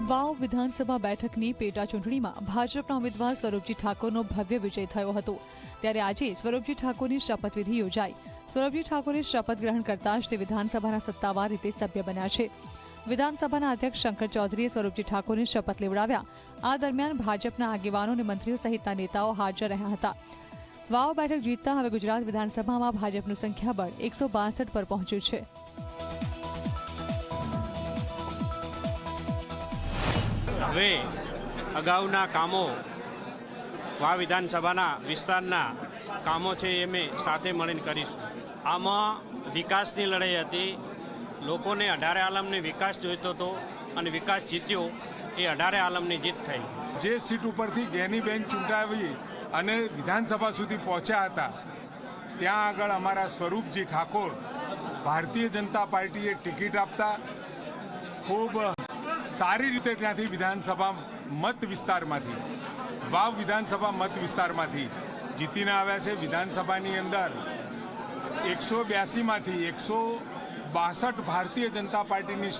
વાવ વિધાનસભા બેઠકની પેટા ચૂંટણીમાં ભાજપના ઉમેદવાર સ્વરૂપજી ઠાકોરનો ભવ્ય વિજય થયો હતો। ત્યારે આજે સ્વરૂપજી ઠાકોરની શપથવિધિ યોજાઈ। સ્વરૂપજી ઠાકોરે શપથ ગ્રહણ કરતા જ તે વિધાનસભાના સત્તાવાર રીતે સભ્ય બન્યા છે। વિધાનસભાના અધ્યક્ષ શંકર ચૌધરીએ સ્વરૂપજી ઠાકોરને શપથ લેવડાવ્યા। આ દરમિયાન ભાજપના આગેવાનો અને મંત્રીઓ સહિતના નેતાઓ હાજર રહ્યા હતા। વાવ બેઠક જીતતા હવે ગુજરાત વિધાનસભામાં ભાજપનું સંખ્યાબળ 162 પર પહોંચ્યું છે। હવે અગાઉના કામો વા વિધાનસભાના વિસ્તારના કામો છે એ અમે સાથે મળીને કરીશું। આમાં વિકાસની લડાઈ હતી। લોકોને 18 આલમની વિકાસ જોઈતો હતો અને વિકાસ જીત્યો, એ 18 આલમની જીત થઈ। જે સીટ ઉપરથી જ્ઞાનીબેન ચૂંટાવી અને વિધાનસભા સુધી પહોંચ્યા હતા, ત્યાં આગળ અમારા સ્વરૂપજી ઠાકોર ભારતીય જનતા પાર્ટીએ ટિકિટ આપતા ખૂબ સારી રીતે ત્યાંથી વિધાનસભા મત વિસ્તારમાંથી વાવ વિધાનસભા મત વિસ્તારમાંથી જીતીને આવ્યા છે। વિધાનસભાની અંદર 182માંથી 162 ભારતીય જનતા પાર્ટીની